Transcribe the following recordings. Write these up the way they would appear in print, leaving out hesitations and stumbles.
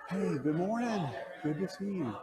Hey, good morning. Good to see you.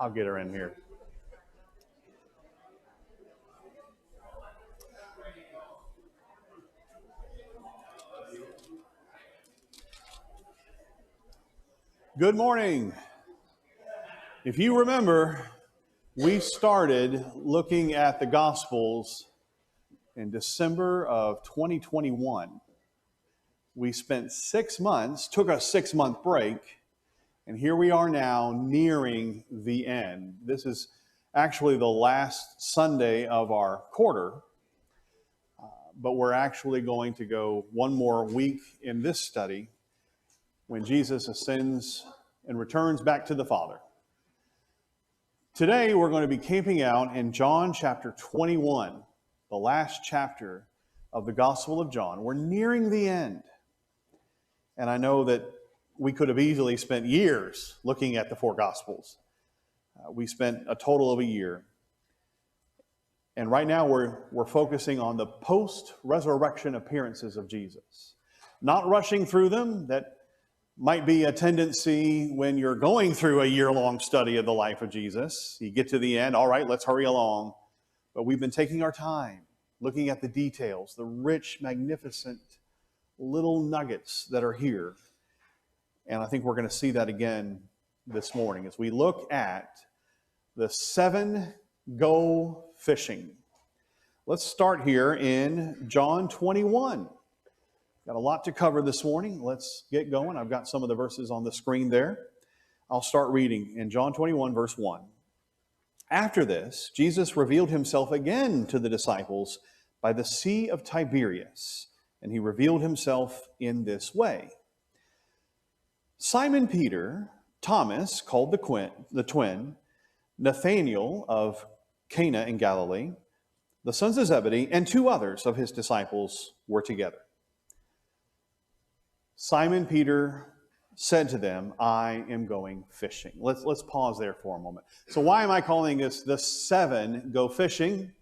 I'll get her in here. Good morning. If you remember, we started looking at the Gospels in December of 2021. We spent 6 months, took a 6-month break, and here we are now nearing the end. This is actually the last Sunday of our quarter, but we're actually going to go one more week in this study when Jesus ascends and returns back to the Father. Today, we're going to be camping out in John chapter 21, the last chapter of the Gospel of John. We're nearing the end. And I know that we could have easily spent years looking at the four Gospels. We spent a total of a year. And right now, we're focusing on the post-resurrection appearances of Jesus. Not rushing through them. That might be a tendency when you're going through a year-long study of the life of Jesus. You get to the end, all right, let's hurry along. But we've been taking our time, looking at the details, the rich, magnificent little nuggets that are here. And I think we're going to see that again this morning as we look at the 7 go fishing. Let's start here in John 21. Got a lot to cover this morning. Let's get going. I've got some of the verses on the screen there. I'll start reading in John 21, verse 1. After this, Jesus revealed himself again to the disciples by the Sea of Tiberias, and he revealed himself in this way. Simon Peter, Thomas, called the twin, Nathanael of Cana in Galilee, the sons of Zebedee, and 2 others of his disciples were together. Simon Peter said to them, I am going fishing. Let's pause there for a moment. So why am I calling this the 7 go fishing?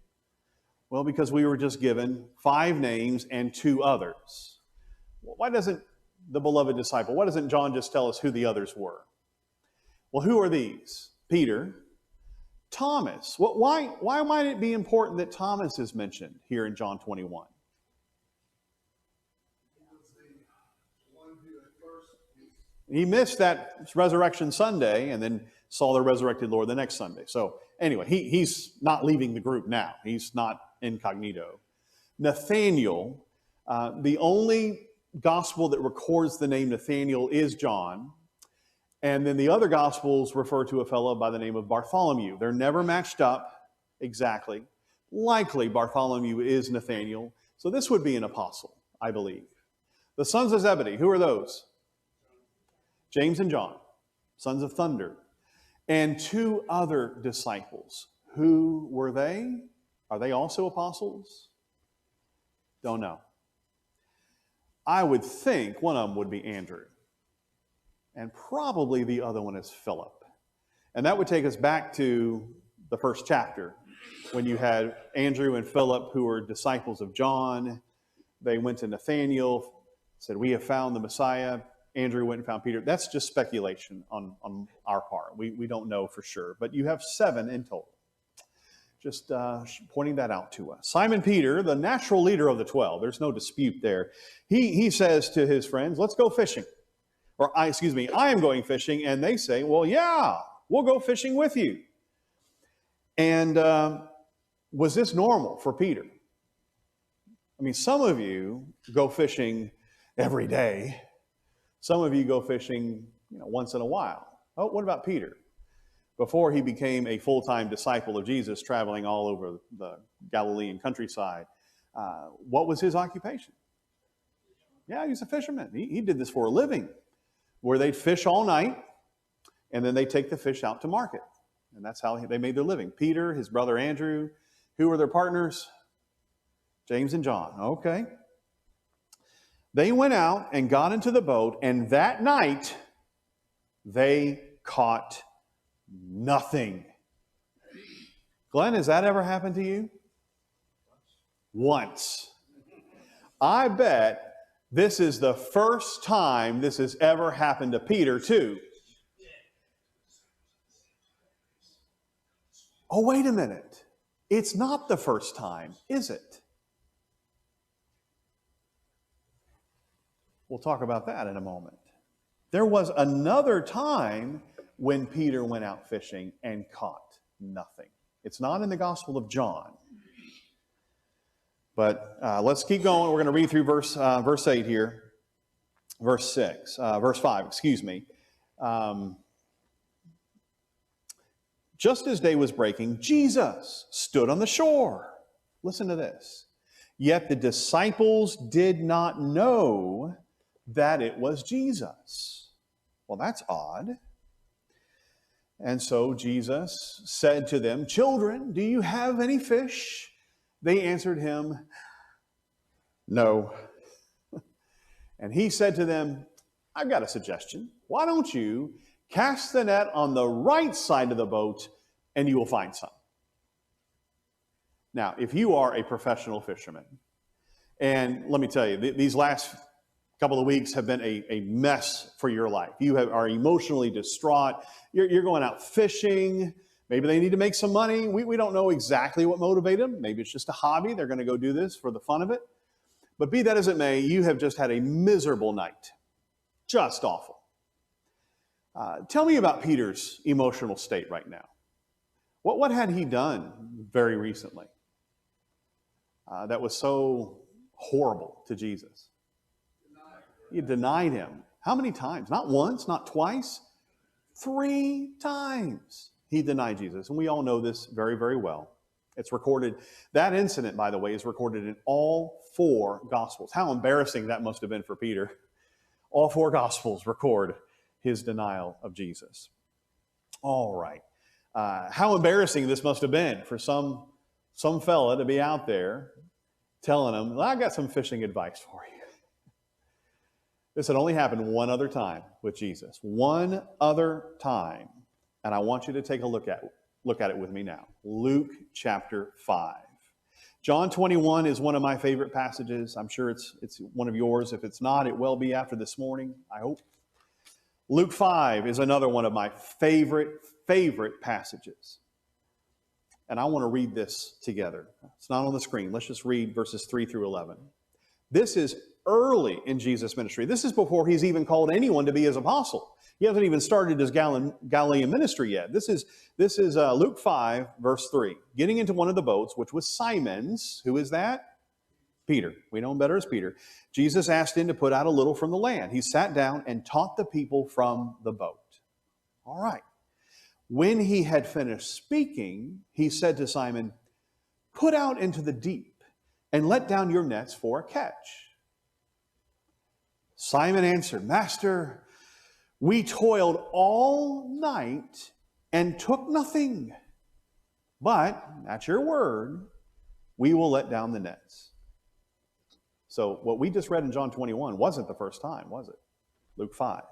Well, because we were just given 5 names and 2 others. Why doesn't the beloved disciple, why doesn't John just tell us who the others were? Well, who are these? Peter, Thomas. Why might it be important that Thomas is mentioned here in John 21? He missed that Resurrection Sunday and then saw the resurrected Lord the next Sunday. So anyway, he's not leaving the group now. He's not incognito. Nathanael, the only gospel that records the name Nathanael is John. And then the other gospels refer to a fellow by the name of Bartholomew. They're never matched up exactly. Likely Bartholomew is Nathanael. So this would be an apostle, I believe. The sons of Zebedee, who are those? James and John, sons of thunder, and 2 other disciples. Who were they? Are they also apostles? Don't know. I would think one of them would be Andrew, and probably the other one is Philip. And that would take us back to the first chapter, when you had Andrew and Philip, who were disciples of John. They went to Nathanael, said, we have found the Messiah. Andrew went and found Peter. That's just speculation on our part. We don't know for sure. But you have 7 in total. Just pointing that out to us. Simon Peter, the natural leader of the 12, there's no dispute there. He says to his friends, let's go fishing. I am going fishing. And they say, well, yeah, we'll go fishing with you. And was this normal for Peter? I mean, some of you go fishing every day. Some of you go fishing, once in a while. Oh, what about Peter? Before he became a full-time disciple of Jesus, traveling all over the Galilean countryside, what was his occupation? Yeah, he's a fisherman. He did this for a living, where they'd fish all night, and then they'd take the fish out to market. And that's how they made their living. Peter, his brother Andrew, who were their partners? James and John. Okay. They went out and got into the boat, and that night they caught nothing. Glenn, has that ever happened to you? Once. I bet this is the first time this has ever happened to Peter, too. oh, wait a minute. It's not the first time, is it? We'll talk about that in a moment. There was another time when Peter went out fishing and caught nothing. It's not in the Gospel of John. But let's keep going. We're going to read through verse 8 here. Verse 5, excuse me. Just as day was breaking, Jesus stood on the shore. Listen to this. Yet the disciples did not know that it was Jesus. Well, that's odd. And so Jesus said to them, children, do you have any fish? They answered him, no. And he said to them, I've got a suggestion. Why don't you cast the net on the right side of the boat and you will find some. Now, if you are a professional fisherman, and let me tell you, these last couple of weeks have been a mess for your life. You are emotionally distraught. You're going out fishing. Maybe they need to make some money. We don't know exactly what motivated them. Maybe it's just a hobby. They're going to go do this for the fun of it. But be that as it may, you have just had a miserable night. Just awful. Tell me about Peter's emotional state right now. What had he done very recently that was so horrible to Jesus? He denied him. How many times? Not once, not twice. 3 times he denied Jesus. And we all know this very, very well. It's recorded. That incident, by the way, is recorded in all 4 Gospels. How embarrassing that must have been for Peter. All 4 Gospels record his denial of Jesus. All right. How embarrassing this must have been for some fella to be out there telling him, well, I got some fishing advice for you. This had only happened one other time with Jesus. One other time. And I want you to take a look at it with me now. Luke chapter 5. John 21 is one of my favorite passages. I'm sure it's one of yours. If it's not, it will be after this morning, I hope. Luke 5 is another one of my favorite passages. And I want to read this together. It's not on the screen. Let's just read verses 3 through 11. This is early in Jesus' ministry. This is before he's even called anyone to be his apostle. He hasn't even started his Galilean ministry yet. This is Luke 5, verse 3. Getting into one of the boats, which was Simon's. Who is that? Peter. We know him better as Peter. Jesus asked him to put out a little from the land. He sat down and taught the people from the boat. All right. When he had finished speaking, he said to Simon, put out into the deep and let down your nets for a catch. Simon answered, Master, we toiled all night and took nothing. But, at your word, we will let down the nets. So what we just read in John 21 wasn't the first time, was it? Luke 5.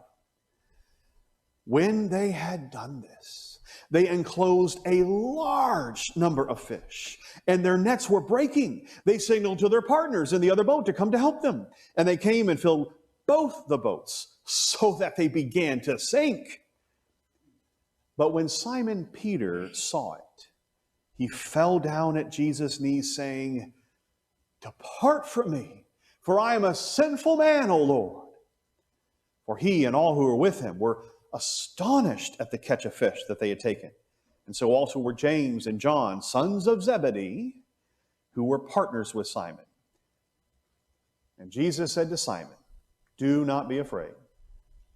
When they had done this, they enclosed a large number of fish, and their nets were breaking. They signaled to their partners in the other boat to come to help them. And they came and filled both the boats so that they began to sink. But when Simon Peter saw it, he fell down at Jesus' knees, saying, Depart from me, for I am a sinful man, O Lord. For he and all who were with him were astonished at the catch of fish that they had taken. And so also were James and John, sons of Zebedee, who were partners with Simon. And Jesus said to Simon, Do not be afraid.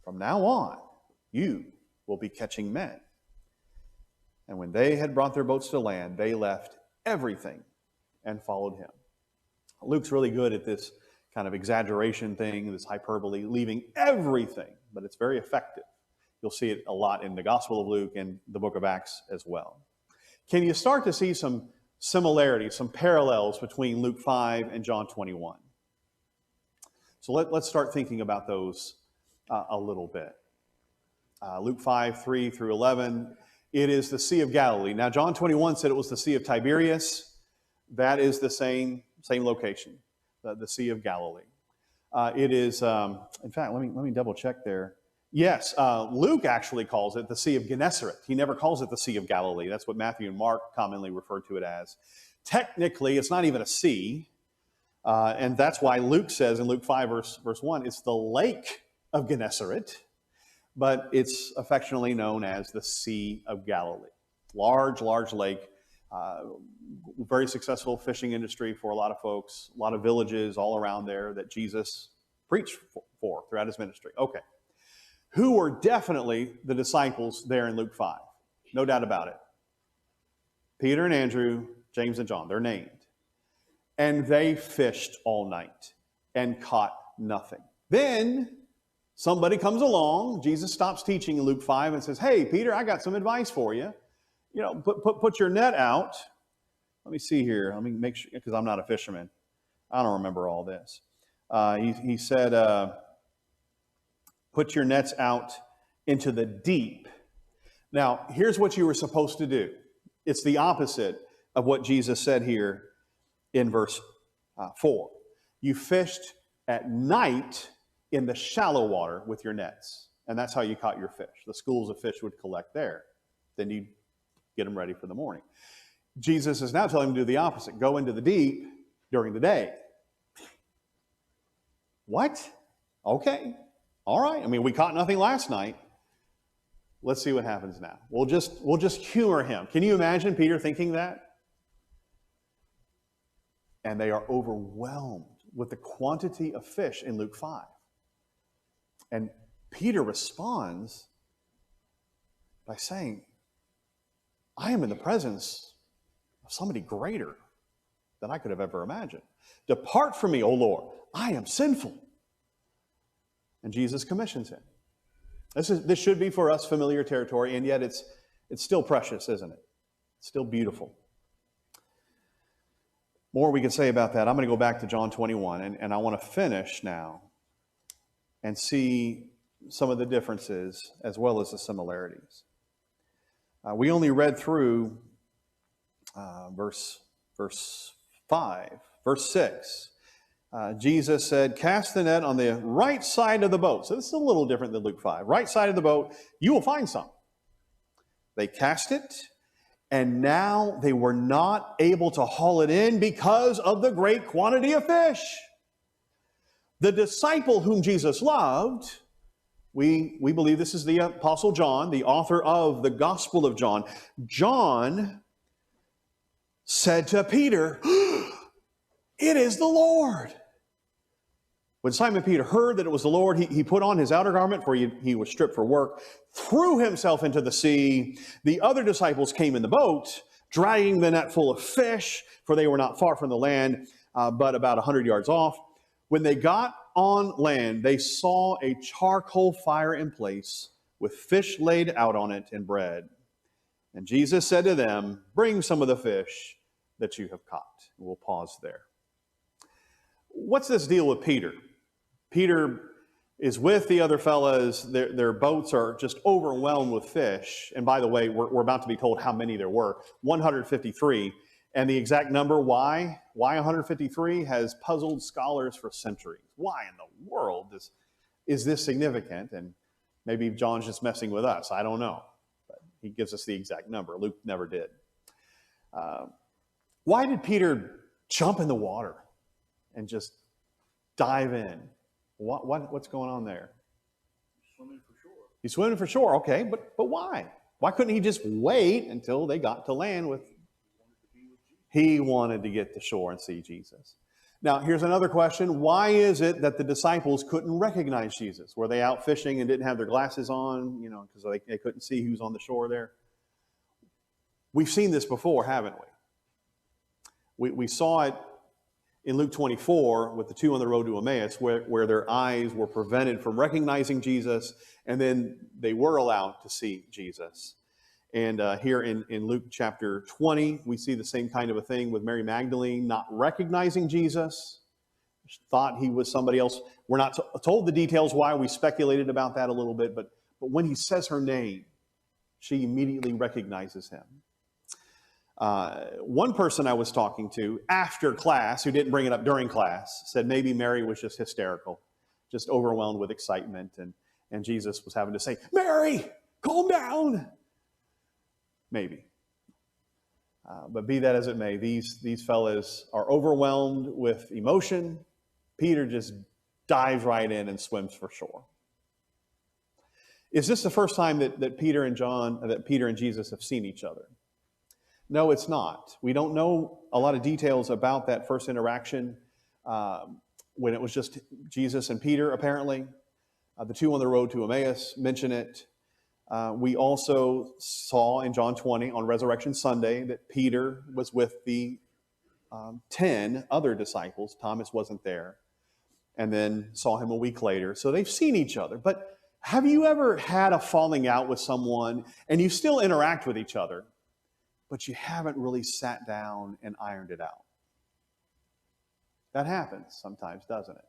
From now on, you will be catching men. And when they had brought their boats to land, they left everything and followed him. Luke's really good at this kind of exaggeration thing, this hyperbole, leaving everything, but it's very effective. You'll see it a lot in the Gospel of Luke and the book of Acts as well. Can you start to see some similarities, some parallels between Luke 5 and John 21? So let's start thinking about those a little bit. Luke 5, 3 through 11, it is the Sea of Galilee. Now, John 21 said it was the Sea of Tiberias. That is the same location, the Sea of Galilee. It is, in fact, let me double check there. Yes, Luke actually calls it the Sea of Gennesaret. He never calls it the Sea of Galilee. That's what Matthew and Mark commonly refer to it as. Technically, it's not even a sea, and that's why Luke says in Luke 5, verse 1, it's the Lake of Gennesaret, but it's affectionately known as the Sea of Galilee. Large, large lake, very successful fishing industry for a lot of folks, a lot of villages all around there that Jesus preached for throughout his ministry. Okay. Who were definitely the disciples there in Luke 5? No doubt about it. Peter and Andrew, James and John, they're named. And they fished all night and caught nothing. Then somebody comes along, Jesus stops teaching in Luke 5 and says, hey, Peter, I got some advice for you. You know, put your net out. Let me see here. Let me make sure, because I'm not a fisherman. I don't remember all this. He said, put your nets out into the deep. Now, here's what you were supposed to do. It's the opposite of what Jesus said here in verse 4. You fished at night in the shallow water with your nets, and that's how you caught your fish. The schools of fish would collect there. Then you get them ready for the morning. Jesus is now telling them to do the opposite. Go into the deep during the day. What? Okay. All right. I mean, we caught nothing last night. Let's see what happens now. We'll just humor him. Can you imagine Peter thinking that? And they are overwhelmed with the quantity of fish in Luke 5. And Peter responds by saying, I am in the presence of somebody greater than I could have ever imagined. Depart from me, O Lord. I am sinful. And Jesus commissions him. This should be for us familiar territory, and yet it's still precious, isn't it? It's still beautiful. More we could say about that. I'm going to go back to John 21, and I want to finish now and see some of the differences as well as the similarities. We only read through verse 5, verse 6. Jesus said, cast the net on the right side of the boat. So this is a little different than Luke 5. Right side of the boat, you will find some. They cast it, and now they were not able to haul it in because of the great quantity of fish. The disciple whom Jesus loved, we believe this is the Apostle John, the author of the Gospel of John. John said to Peter, it is the Lord. When Simon Peter heard that it was the Lord, he put on his outer garment, for he was stripped for work, threw himself into the sea. The other disciples came in the boat, dragging the net full of fish, for they were not far from the land, but about 100 yards off. When they got on land, they saw a charcoal fire in place, with fish laid out on it and bread. And Jesus said to them, bring some of the fish that you have caught. We'll pause there. What's this deal with Peter? Peter is with the other fellas. Their boats are just overwhelmed with fish. And by the way, we're about to be told how many there were. 153. And the exact number, why 153, has puzzled scholars for centuries. Why in the world is this significant? And maybe John's just messing with us. I don't know. But he gives us the exact number. Luke never did. Why did Peter jump in the water and just dive in? What's going on there? Swimming for shore. He's swimming for shore, okay, but why? Why couldn't he just wait until they got to land with? He wanted to get to shore and see Jesus. Now, here's another question. Why is it that the disciples couldn't recognize Jesus? Were they out fishing and didn't have their glasses on, because they couldn't see who's on the shore there? We've seen this before, haven't we? We saw it in Luke 24 with the two on the road to Emmaus, where their eyes were prevented from recognizing Jesus, and then they were allowed to see Jesus. And here in Luke chapter 20, we see the same kind of a thing with Mary Magdalene not recognizing Jesus. She thought he was somebody else. We're not told the details why. We speculated about that a little bit, but when he says her name, she immediately recognizes him. One person I was talking to after class, who didn't bring it up during class, said maybe Mary was just hysterical, just overwhelmed with excitement. And Jesus was having to say, Mary, calm down. Maybe. But be that as it may, these fellas are overwhelmed with emotion. Peter just dives right in and swims for shore. Is this the first time that Peter and Jesus have seen each other? No, it's not. We don't know a lot of details about that first interaction when it was just Jesus and Peter, apparently. The two on the road to Emmaus mention it. We also saw in John 20 on Resurrection Sunday that Peter was with the 10 other disciples. Thomas wasn't there. And then saw him a week later. So they've seen each other. But have you ever had a falling out with someone and you still interact with each other, but you haven't really sat down and ironed it out? That happens sometimes, doesn't it?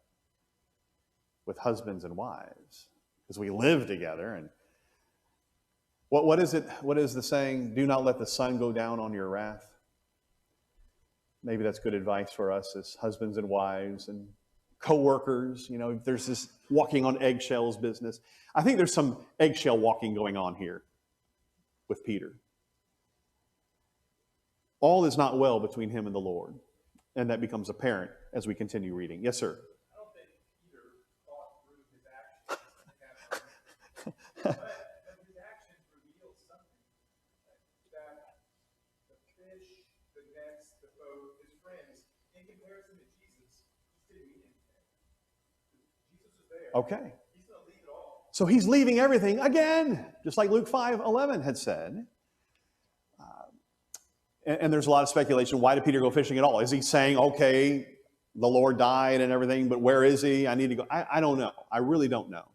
With husbands and wives, because we live together. And what is it? What is the saying? Do not let the sun go down on your wrath. Maybe that's good advice for us as husbands and wives and co-workers. You know, there's this walking on eggshells business. I think there's some eggshell walking going on here with Peter. All is not well between him and the Lord. And that becomes apparent as we continue reading. Yes, sir. I don't think Peter thought through his actions, but his actions revealed something. That the fish, the nets, the boat, his friends, in comparison to Jesus, just didn't mean anything. Jesus was there. Okay. He's going to leave it all. So he's leaving everything again, just like Luke 5:11 had said. And there's a lot of speculation. Why did Peter go fishing at all? Is he saying, okay, the Lord died and everything, but where is he? I need to go. I don't know. I really don't know.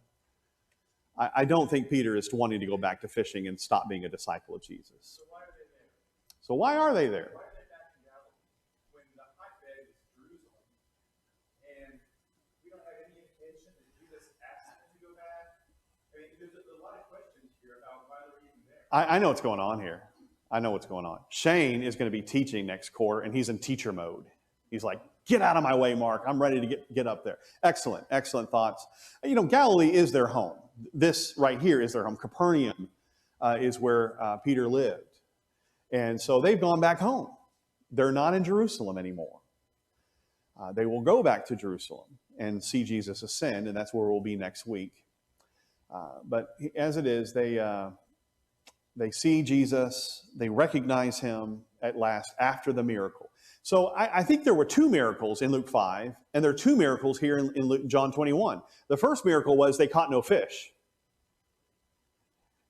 I don't think Peter is wanting to go back to fishing and stop being a disciple of Jesus. So why are they there? So why are they there? Why are they back in Galilee when the hotbed is Jerusalem and we don't have any indication that Jesus asked them to go back? I mean, there's a lot of questions here about why they're even there. I know what's going on here. I know what's going on. Shane is going to be teaching next quarter, and he's in teacher mode. He's like, get out of my way, Mark. I'm ready to get up there. Excellent, excellent thoughts. You know, Galilee is their home. This right here is their home. Capernaum is where Peter lived. And so they've gone back home. They're not in Jerusalem anymore. They will go back to Jerusalem and see Jesus ascend, and that's where we'll be next week. But as it is, they see Jesus, they recognize him at last after the miracle. So I think there were two miracles in Luke 5, and there are two miracles here in John 21. The first miracle was they caught no fish.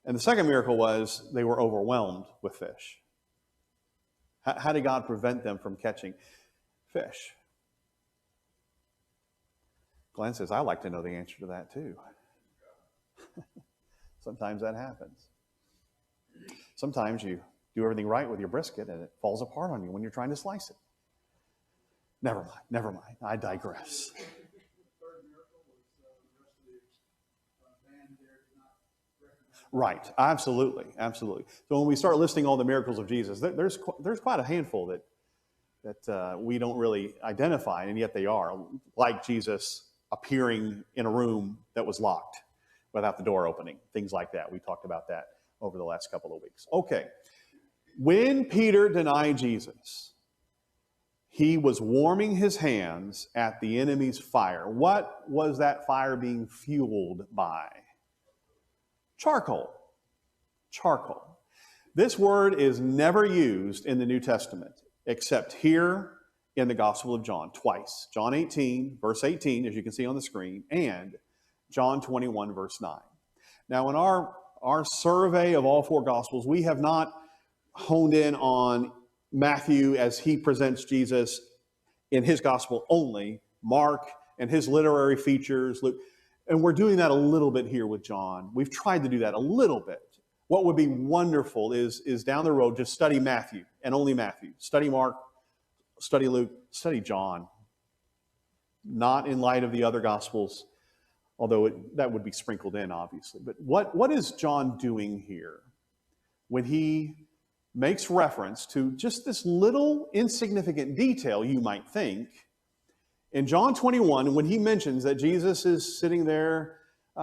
And the second miracle was they were overwhelmed with fish. How did God prevent them from catching fish? Glenn says, I like to know the answer to that too. Sometimes that happens. Sometimes you do everything right with your brisket and it falls apart on you when you're trying to slice it. Never mind. I digress. The third miracle was the man there did not recognize. Right, absolutely. So when we start listing all the miracles of Jesus, there's quite a handful that we don't really identify, and yet they are, like Jesus appearing in a room that was locked without the door opening, things like that. We talked about that over the last couple of weeks. Okay, when Peter denied Jesus, he was warming his hands at the enemy's fire. What was that fire being fueled by? Charcoal. This word is never used in the New Testament, except here in the Gospel of John, twice. John 18, verse 18, as you can see on the screen, and John 21, verse 9. Now, in our survey of all four Gospels, we have not honed in on Matthew as he presents Jesus in his Gospel only, Mark and his literary features, Luke, and we're doing that a little bit here with John. We've tried to do that a little bit. What would be wonderful is down the road, just study Matthew and only Matthew. Study Mark, study Luke, study John. Not in light of the other Gospels, although that would be sprinkled in, obviously. But what is John doing here when he makes reference to just this little insignificant detail, you might think? In John 21, when he mentions that Jesus is sitting there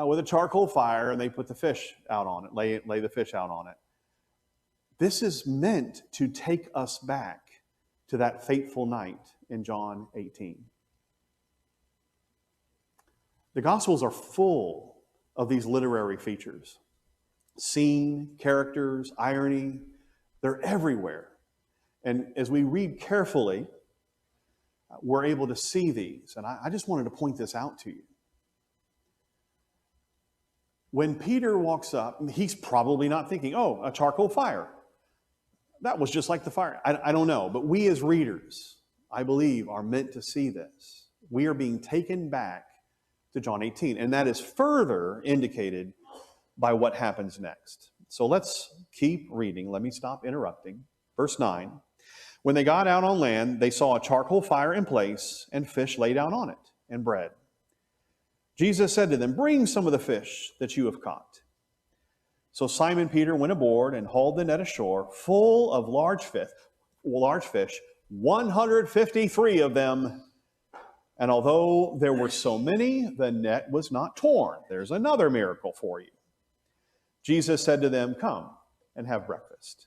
with a charcoal fire, and they put the fish out on it, lay the fish out on it. This is meant to take us back to that fateful night in John 18. The Gospels are full of these literary features. Scene, characters, irony, they're everywhere. And as we read carefully, we're able to see these. And I just wanted to point this out to you. When Peter walks up, he's probably not thinking, oh, a charcoal fire. That was just like the fire. I don't know. But we as readers, I believe, are meant to see this. We are being taken back to John 18. And that is further indicated by what happens next. So let's keep reading. Let me stop interrupting. Verse 9. When they got out on land, they saw a charcoal fire in place and fish laid out on it and bread. Jesus said to them, bring some of the fish that you have caught. So Simon Peter went aboard and hauled the net ashore full of large fish, 153 of them. And although there were so many, the net was not torn. There's another miracle for you. Jesus said to them, come and have breakfast.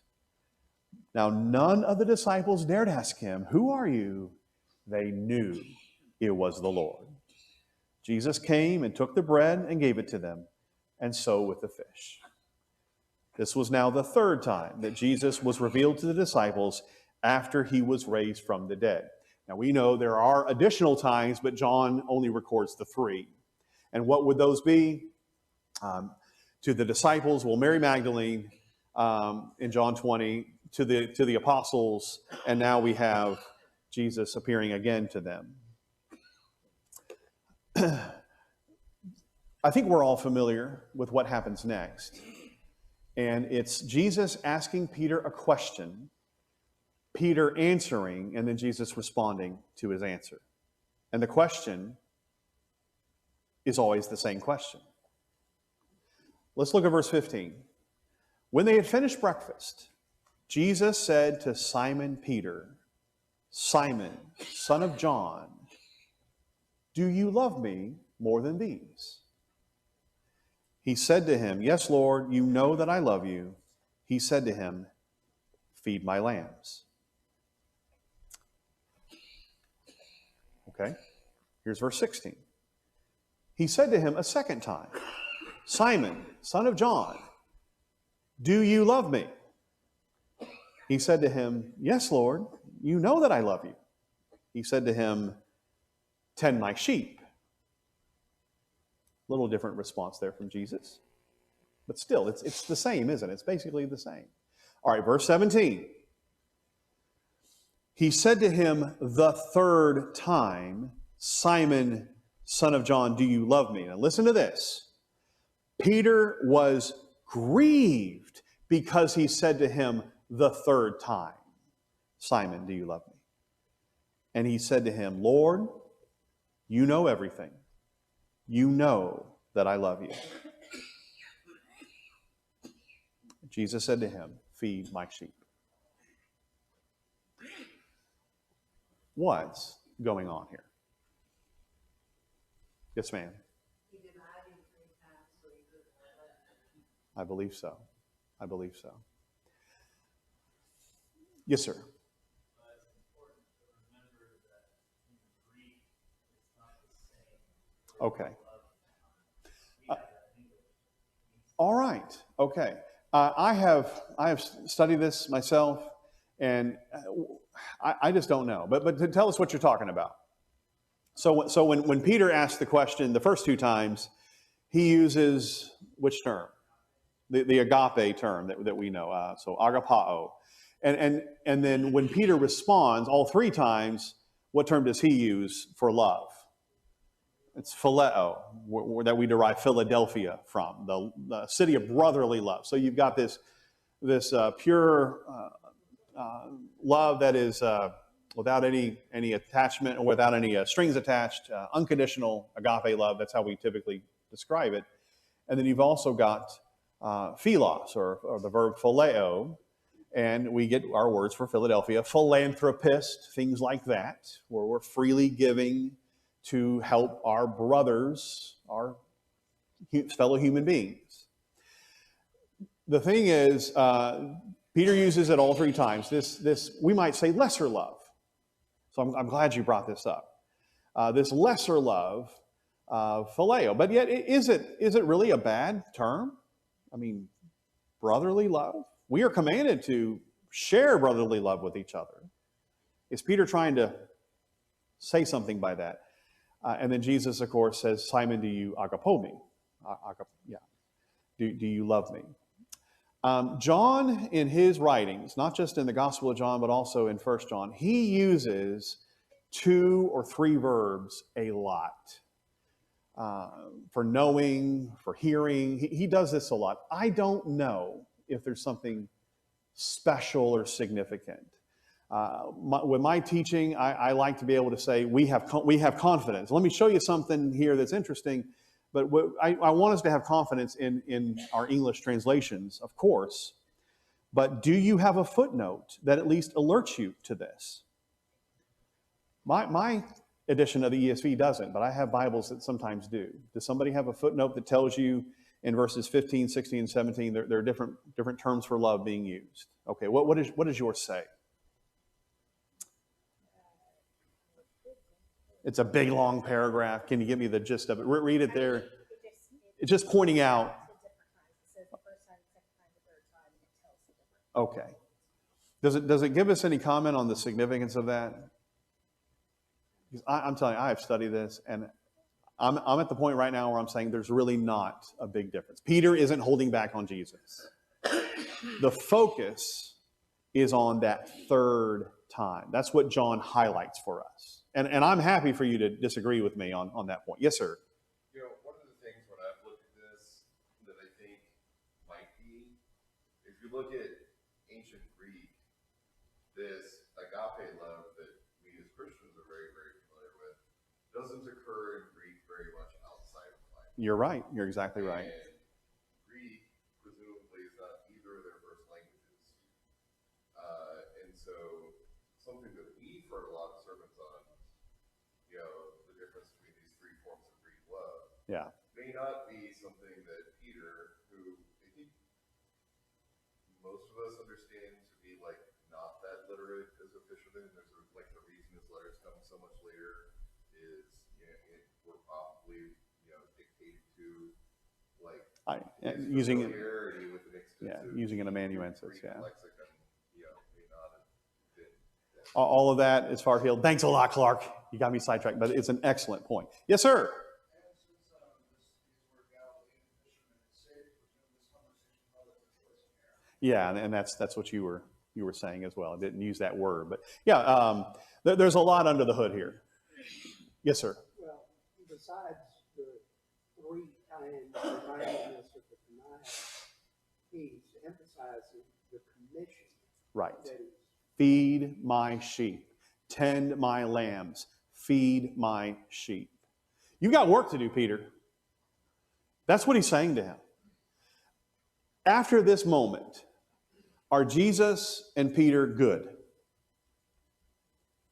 Now none of the disciples dared ask him, who are you? They knew it was the Lord. Jesus came and took the bread and gave it to them, and so with the fish. This was now the third time that Jesus was revealed to the disciples after he was raised from the dead. Now we know there are additional times, but John only records the three. And what would those be? To the disciples, well, Mary Magdalene in John 20, to the apostles, and now we have Jesus appearing again to them. I think we're all familiar with what happens next. And it's Jesus asking Peter a question, Peter answering, and then Jesus responding to his answer. And the question is always the same question. Let's look at verse 15. When they had finished breakfast, Jesus said to Simon Peter, Simon, son of John, do you love me more than these? He said to him, yes, Lord, you know that I love you. He said to him, feed my lambs. Okay, here's verse 16. He said to him a second time, Simon, son of John, do you love me? He said to him, yes, Lord, you know that I love you. He said to him, tend my sheep. Little different response there from Jesus. But still, it's the same, isn't it? It's basically the same. All right, verse 17. He said to him the third time, Simon, son of John, do you love me? Now listen to this. Peter was grieved because he said to him the third time, Simon, do you love me? And he said to him, Lord, you know everything. You know that I love you. Jesus said to him, feed my sheep. What's going on here? Yes, ma'am. He denied him 3 times, so he couldn't let him. I believe so. I believe so. Yes, sir. It's important to remember that in Greek, it's not the same. Okay. All right. Okay. I have studied this myself, and I just don't know. But to tell us what you're talking about. So when Peter asked the question the first 2 times, he uses which term? The agape term that we know. So agapao. And then when Peter responds all 3 times, what term does he use for love? It's phileo, that we derive Philadelphia from, the city of brotherly love. So you've got this pure love that is without any attachment or without any strings attached, unconditional agape love. That's how we typically describe it. And then you've also got philos, or the verb phileo, and we get our words for Philadelphia, philanthropist, things like that, where we're freely giving to help our brothers, our fellow human beings. The thing is, Peter uses it all three times. This we might say lesser love. So I'm glad you brought this up. This lesser love, phileo. But yet, is it really a bad term? I mean, brotherly love? We are commanded to share brotherly love with each other. Is Peter trying to say something by that? And then Jesus, of course, says, Simon, do you agapo me? Yeah. Do you love me? John, in his writings, not just in the Gospel of John, but also in 1 John, he uses 2 or 3 verbs a lot. For knowing, for hearing. He does this a lot. I don't know if there's something special or significant. With my teaching, I like to be able to say, we have confidence. Let me show you something here that's interesting. But I want us to have confidence in our English translations, of course. But do you have a footnote that at least alerts you to this? My edition of the ESV doesn't, but I have Bibles that sometimes do. Does somebody have a footnote that tells you in verses 15, 16, and 17 there are different terms for love being used? Okay, what does yours say? It's a big, long paragraph. Can you give me the gist of it? Read it there. It's just pointing out. Okay. Does it give us any comment on the significance of that? Because I'm telling you, I have studied this, and I'm at the point right now where I'm saying there's really not a big difference. Peter isn't holding back on Jesus. The focus is on that third time. That's what John highlights for us. And I'm happy for you to disagree with me on that point. Yes, sir. You know, one of the things when I've looked at this that I think might be, if you look at ancient Greek, this agape love that we as Christians are very, very familiar with doesn't occur in Greek very much outside of the Bible. You're right. You're exactly right. And Greek, presumably, is not either of their first languages. And so something that we've heard a lot of sermons on, you know, the difference between these 3 forms of Greek love, Yeah. may not be something that Peter, who I think most of us understand to be like not that literate as a fisherman, there's like the reason his letters come so much later is, you know, it were probably, you know, dictated to like using it, familiarity with an extensive using an amanuensis, Greek yeah. lexicon, you know, may not have been that. All of that is far field. Thanks a lot, Clark. You got me sidetracked, but it's an excellent point. Yes, sir. Yeah, and that's what you were saying as well. I didn't use that word, but yeah, there's a lot under the hood here. Yes, sir. Well, besides the 3 times reminding us of the denial, he's emphasizing the commission. Right. That is, Feed my sheep, tend my lambs, feed my sheep. You've got work to do, Peter. That's what he's saying to him. After this moment, are Jesus and Peter good?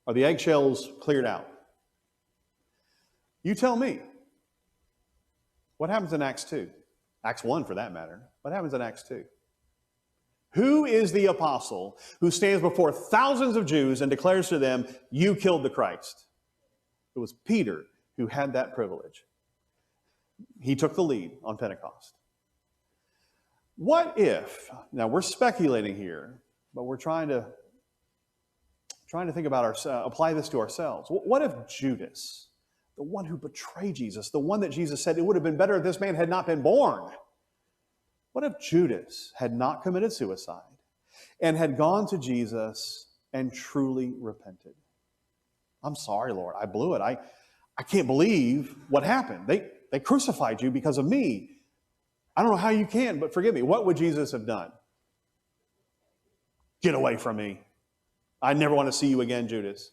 Are the eggshells cleared out? You tell me. What happens in Acts 2? Acts 1 for that matter. What happens in Acts 2? Who is the apostle who stands before thousands of Jews and declares to them, you killed the Christ? It was Peter who had that privilege. He took the lead on Pentecost. What if, now we're speculating here, but we're trying to think about apply this to ourselves. What if Judas, the one who betrayed Jesus, the one that Jesus said it would have been better if this man had not been born? What if Judas had not committed suicide and had gone to Jesus and truly repented? I'm sorry, Lord, I blew it. I can't believe what happened. They crucified you because of me. I don't know how you can, but forgive me. What would Jesus have done? Get away from me. I never want to see you again, Judas.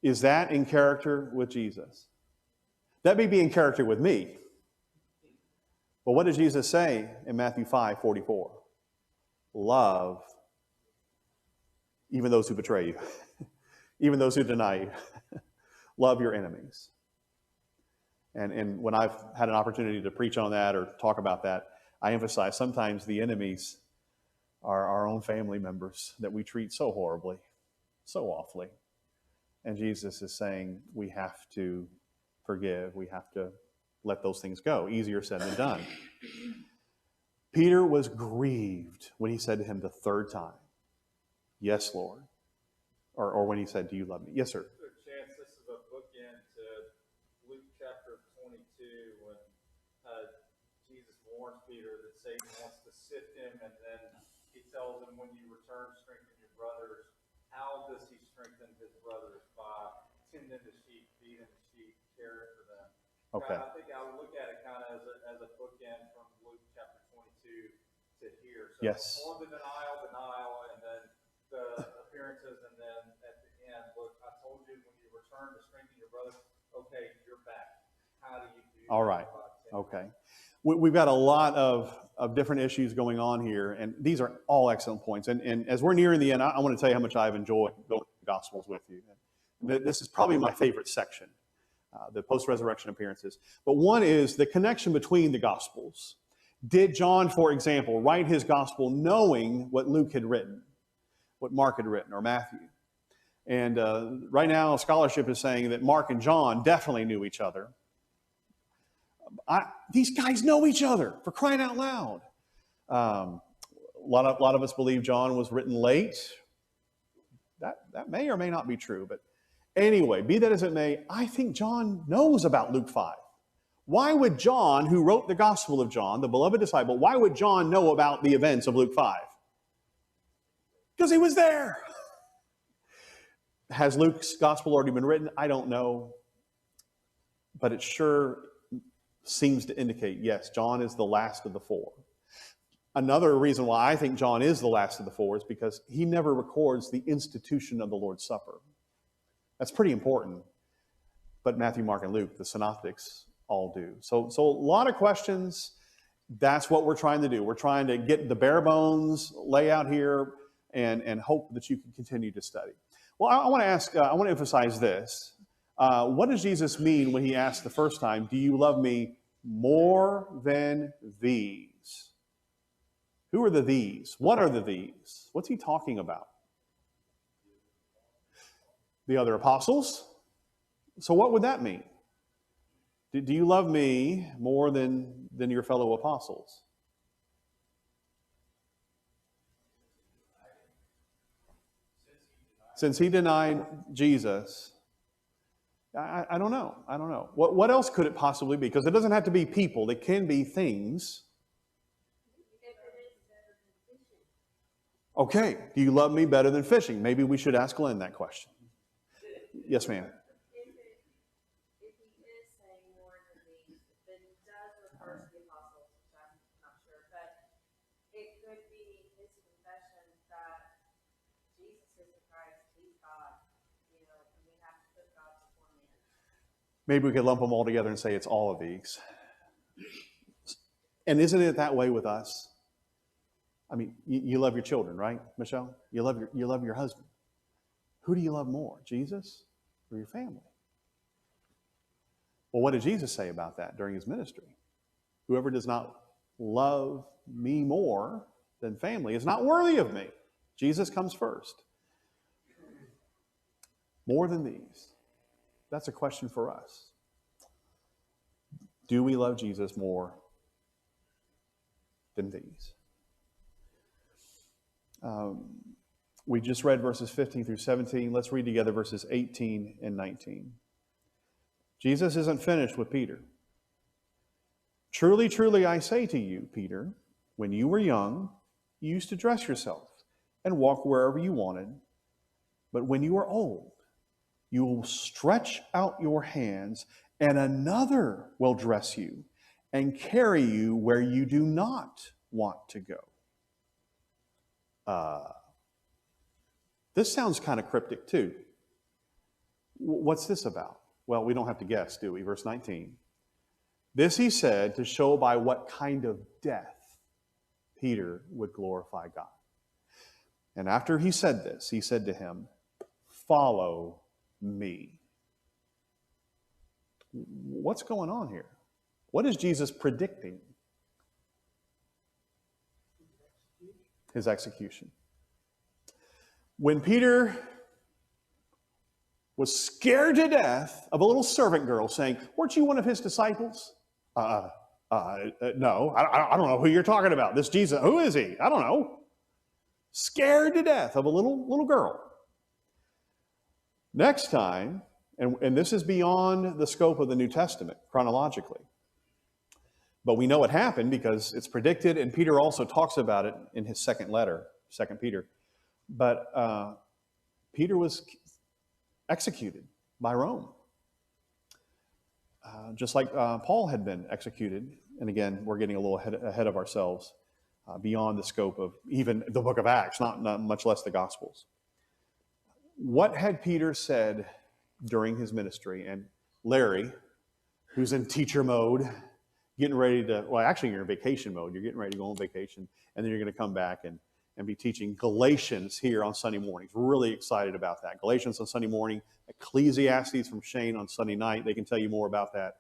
Is that in character with Jesus? That may be in character with me. But what does Jesus say in Matthew 5:44? Love even those who betray you, even those who deny you. Love your enemies. And when I've had an opportunity to preach on that or talk about that, I emphasize sometimes the enemies are our own family members that we treat so horribly, so awfully. And Jesus is saying we have to forgive. We have to let those things go. Easier said than done. Peter was grieved when he said to him the third time, "Yes, Lord." Or when he said, "Do you love me?" Yes, sir. There's a chance this is a bookend to Luke chapter 22 when Jesus warns Peter that Satan wants to sift him, and then he tells him, when you return, strengthen your brothers. How does he strengthen his brothers? By tending the sheep, feeding the sheep, caring for them. Okay. I think I would look at it kind of as a bookend from Luke chapter 22 to here. So Yes. on the denial, and then the appearances, and then at the end, look, I told you when you return to strengthen your brothers, okay, you're back. How do you do that? All right. Okay. We've got a lot of different issues going on here, and these are all excellent points. And as we're nearing the end, I want to tell you how much I've enjoyed going through the Gospels with you. This is probably my favorite section, the post-resurrection appearances. But one is the connection between the Gospels. Did John, for example, write his Gospel knowing what Luke had written, what Mark had written, or Matthew? And right now, scholarship is saying that Mark and John definitely knew each other. These guys know each other, for crying out loud. A lot of us believe John was written late. That may or may not be true. But anyway, be that as it may, I think John knows about Luke 5. Why would John, who wrote the Gospel of John, the beloved disciple, why would John know about the events of Luke 5? Because he was there. Has Luke's Gospel already been written? I don't know. But it sure seems to indicate, yes, John is the last of the four. Another reason why I think John is the last of the four is because he never records the institution of the Lord's Supper. That's pretty important. But Matthew, Mark, and Luke, the synoptics, all do. So a lot of questions. That's what we're trying to do. We're trying to get the bare bones layout here and hope that you can continue to study. Well, I want to emphasize this. What does Jesus mean when he asked the first time, "Do you love me more than these?" Who are the these? What are the these? What's he talking about? The other apostles? So what would that mean? Do you love me more than your fellow apostles? Since he denied Jesus, I don't know. I don't know. What else could it possibly be? Because it doesn't have to be people. It can be things. Okay. Do you love me better than fishing? Maybe we should ask Glenn that question. Yes, ma'am. If he is saying more than these, then he does refer to the apostles, which I'm not sure, but it could be his confession that Jesus is the Christ, he's God, and we have to put God before man. Maybe we could lump them all together and say it's all of these. And isn't it that way with us? I mean, you love your children, right, Michelle? You love your husband. Who do you love more, Jesus or your family? Well, what did Jesus say about that during his ministry? Whoever does not love me more than family is not worthy of me. Jesus comes first. More than these. That's a question for us. Do we love Jesus more than these? We just read verses 15 through 17. Let's read together verses 18 and 19. Jesus isn't finished with Peter. "Truly, truly, I say to you, Peter, when you were young, you used to dress yourself and walk wherever you wanted. But when you are old, you will stretch out your hands, and another will dress you and carry you where you do not want to go." This sounds kind of cryptic too. What's this about? Well, we don't have to guess, do we? Verse 19. "This he said to show by what kind of death Peter would glorify God. And after he said this, he said to him, 'Follow me.'" What's going on here? What is Jesus predicting? His execution. When Peter was scared to death of a little servant girl saying, "Weren't you one of his disciples?" No, I don't know who you're talking about. This Jesus, who is he? I don't know. Scared to death of a little girl. Next time, and this is beyond the scope of the New Testament chronologically, but we know it happened because it's predicted, and Peter also talks about it in his second letter, 2 Peter. But Peter was executed by Rome, just like Paul had been executed. And again, we're getting a little ahead of ourselves, beyond the scope of even the book of Acts, not much less the Gospels. What had Peter said during his ministry? And Larry, who's in teacher mode, getting ready to, well, actually you're in vacation mode. You're getting ready to go on vacation, and then you're going to come back and be teaching Galatians here on Sunday mornings. Really excited about that. Galatians on Sunday morning, Ecclesiastes from Shane on Sunday night. They can tell you more about that.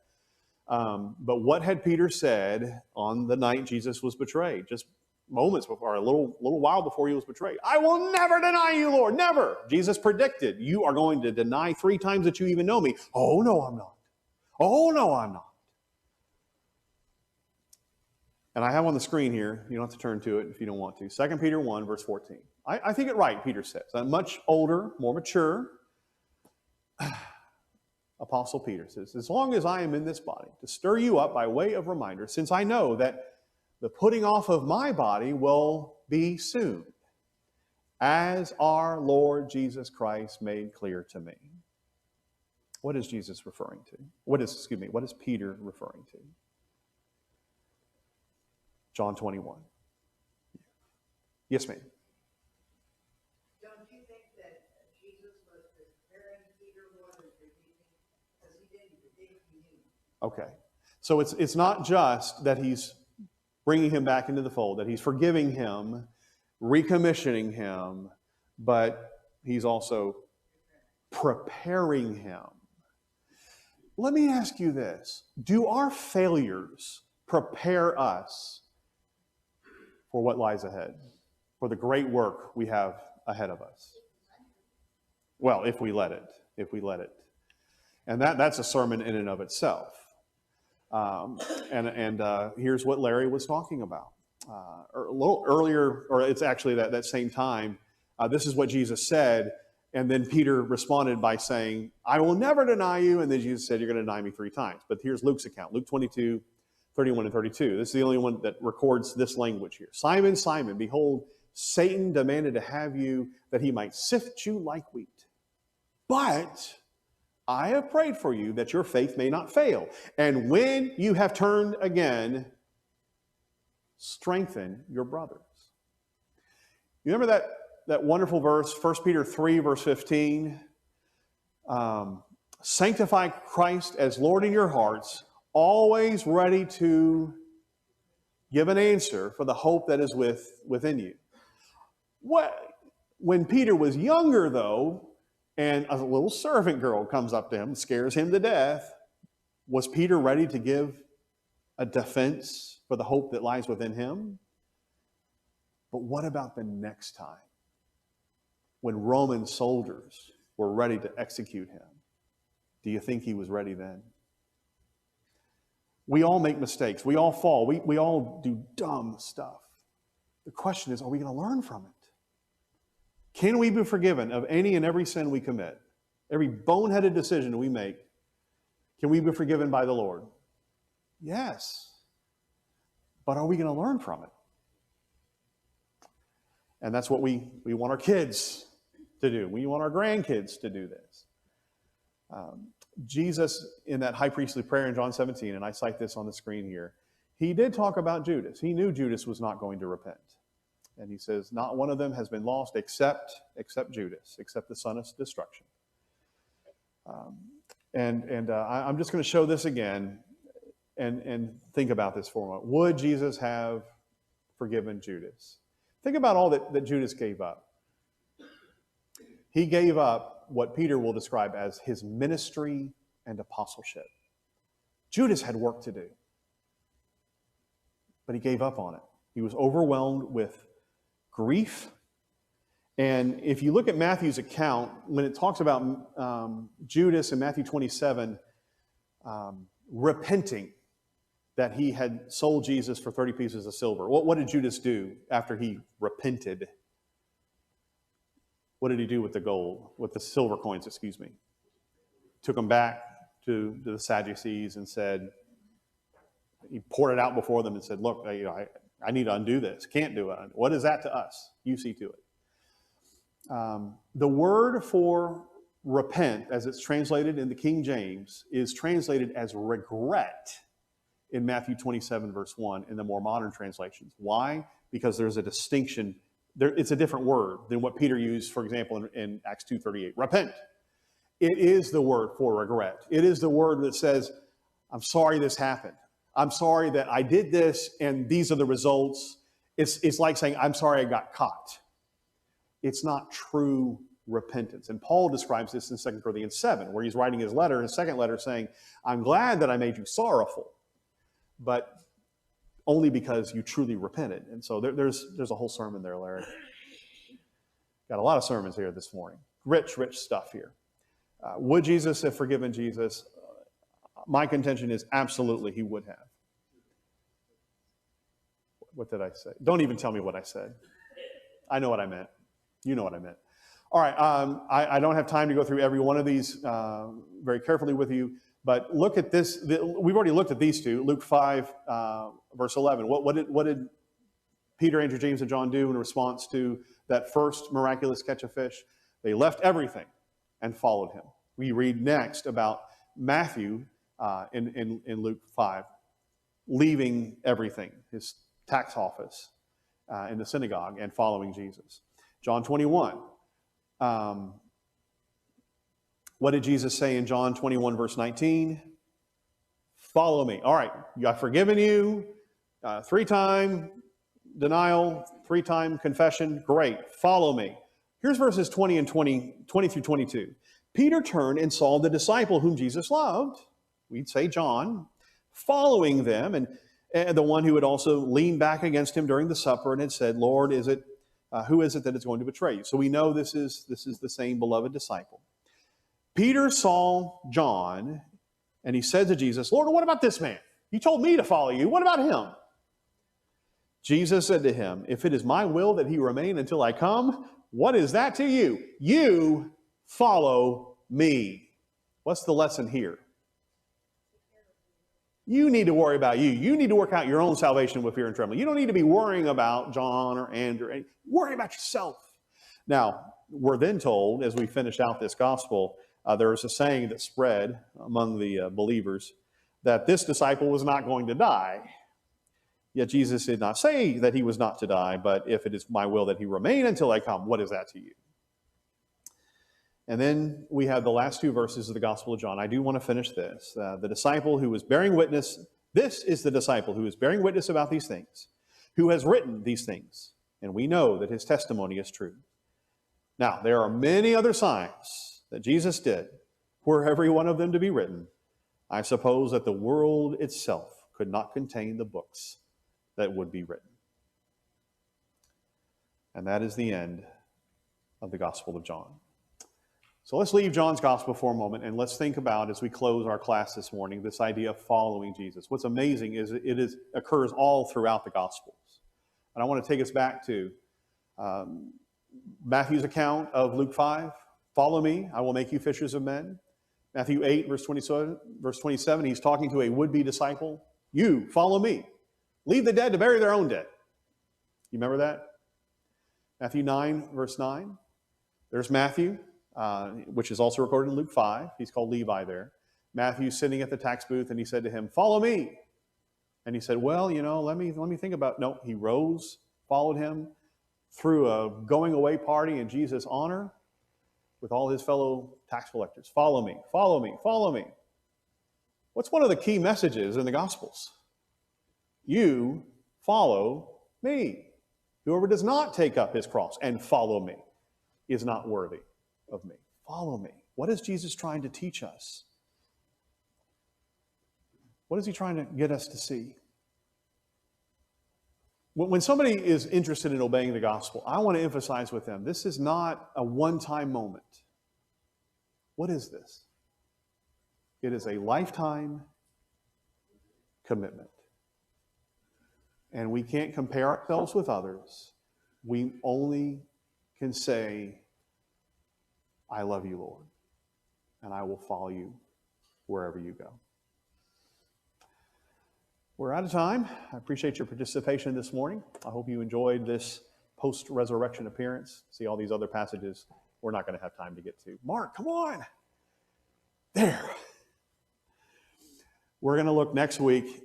But what had Peter said on the night Jesus was betrayed? Just moments before, a little while before he was betrayed. "I will never deny you, Lord, never." Jesus predicted, "You are going to deny 3 times that you even know me." "Oh, no, I'm not. Oh, no, I'm not." And I have on the screen here, you don't have to turn to it if you don't want to, 2 Peter 1, verse 14. I think it right, Peter says. I'm much older, more mature. Apostle Peter says, "As long as I am in this body, to stir you up by way of reminder, since I know that the putting off of my body will be soon, as our Lord Jesus Christ made clear to me." What is Jesus referring to? What is Peter referring to? John 21. Yes, ma'am. Don't you think that Jesus was preparing Peter more than predicting? Because he didn't predict, he knew. Okay. So it's not just that he's bringing him back into the fold, that he's forgiving him, recommissioning him, but he's also preparing him. Let me ask you this. Do our failures prepare us for what lies ahead, for the great work we have ahead of us? Well, if we let it. And that's a sermon in and of itself. Here's what Larry was talking about. A little earlier, or it's actually that same time, this is what Jesus said, and then Peter responded by saying, "I will never deny you," and then Jesus said, "You're going to deny me 3 times. But here's Luke's account, Luke 22, 31 and 32. This is the only one that records this language here. "Simon, Simon, behold, Satan demanded to have you that he might sift you like wheat. But I have prayed for you that your faith may not fail. And when you have turned again, strengthen your brothers." You remember that wonderful verse, 1 Peter 3, verse 15? "Sanctify Christ as Lord in your hearts, always ready to give an answer for the hope that is within you." When Peter was younger, though, and a little servant girl comes up to him, scares him to death, was Peter ready to give a defense for the hope that lies within him? But what about the next time, when Roman soldiers were ready to execute him? Do you think he was ready then? We all make mistakes. We all fall. We all do dumb stuff. The question is, are we going to learn from it? Can we be forgiven of any and every sin we commit? Every boneheaded decision we make, can we be forgiven by the Lord? Yes. But are we going to learn from it? And that's what we want our kids to do. We want our grandkids to do this. Jesus, in that high priestly prayer in John 17, and I cite this on the screen here, he did talk about Judas. He knew Judas was not going to repent. And he says, not one of them has been lost except Judas, except the son of destruction. I'm just going to show this again and think about this for a moment. Would Jesus have forgiven Judas? Think about all that Judas gave up. He gave up what Peter will describe as his ministry and apostleship. Judas had work to do, but he gave up on it. He was overwhelmed with grief. And if you look at Matthew's account, when it talks about Judas in Matthew 27, repenting that he had sold Jesus for 30 pieces of silver. What did Judas do after he repented? What did he do with the gold, with the silver coins, excuse me? Took them back to the Sadducees and said, he poured it out before them and said, look, I need to undo this. Can't do it. What is that to us? You see to it. The word for repent, as it's translated in the King James, is translated as regret in Matthew 27, verse 1, in the more modern translations. Why? Because there's a distinction. It's a different word than what Peter used, for example, in Acts 2:38. Repent. It is the word for regret. It is the word that says, I'm sorry this happened. I'm sorry that I did this and these are the results. It's like saying, I'm sorry I got caught. It's not true repentance. And Paul describes this in 2 Corinthians 7, where he's writing his letter, his second letter, saying, I'm glad that I made you sorrowful, but only because you truly repented. And so there's a whole sermon there, Larry. Got a lot of sermons here this morning. Rich stuff here. Would Jesus have forgiven Jesus? My contention is absolutely he would have. What did I say? Don't even tell me what I said. I know what I meant. You know what I meant. All right, I don't have time to go through every one of these very carefully with you, but look at this. We've already looked at these two. Luke 5, verse 11. What did Peter, Andrew, James, and John do in response to that first miraculous catch of fish? They left everything and followed him. We read next about Matthew in Luke 5, leaving everything, his tax office in the synagogue, and following Jesus. John 21. What did Jesus say in John 21, verse 19? Follow me. All right, I've forgiven you. 3-time denial, 3-time confession. Great. Follow me. Here's verses 20 through 22. Peter turned and saw the disciple whom Jesus loved, we'd say John, following them, and the one who had also leaned back against him during the supper and had said, Lord, who is it that is going to betray you? So we know this is the same beloved disciple. Peter saw John, and he said to Jesus, Lord, what about this man? You told me to follow you. What about him? Jesus said to him, if it is my will that he remain until I come, what is that to you? You follow me. What's the lesson here? You need to worry about you. You need to work out your own salvation with fear and trembling. You don't need to be worrying about John or Andrew. Worry about yourself. Now, we're then told, as we finish out this gospel, there was a saying that spread among the believers that this disciple was not going to die. Yet Jesus did not say that he was not to die, but if it is my will that he remain until I come, what is that to you? And then we have the last two verses of the Gospel of John. I do want to finish this. The disciple who was bearing witness, this is the disciple who is bearing witness about these things, who has written these things, and we know that his testimony is true. Now, there are many other signs that Jesus did, were every one of them to be written. I suppose that the world itself could not contain the books that would be written. And that is the end of the Gospel of John. So let's leave John's Gospel for a moment and let's think about, as we close our class this morning, this idea of following Jesus. What's amazing is it occurs all throughout the Gospels. And I want to take us back to Matthew's account of Luke 5. Follow me, I will make you fishers of men. Matthew 8, verse 27, he's talking to a would-be disciple. You, follow me. Leave the dead to bury their own dead. You remember that? Matthew 9, verse 9. There's Matthew, which is also recorded in Luke 5. He's called Levi there. Matthew's sitting at the tax booth, and he said to him, follow me. And he said, well, let me think about it. No, he rose, followed him, threw a going-away party in Jesus' honor with all his fellow tax collectors. Follow me, follow me, follow me. What's one of the key messages in the Gospels? You follow me. Whoever does not take up his cross and follow me is not worthy of me. Follow me. What is Jesus trying to teach us? What is he trying to get us to see? When somebody is interested in obeying the gospel, I want to emphasize with them, this is not a one-time moment. What is this? It is a lifetime commitment. And we can't compare ourselves with others. We only can say, I love you, Lord, and I will follow you wherever you go. We're out of time. I appreciate your participation this morning. I hope you enjoyed this post-resurrection appearance. See all these other passages we're not going to have time to get to. Marc, come on. There. We're going to look next week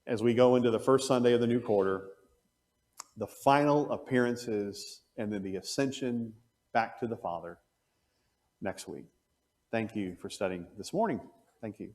as we go into the first Sunday of the new quarter, the final appearances and then the ascension back to the Father next week. Thank you for studying this morning. Thank you.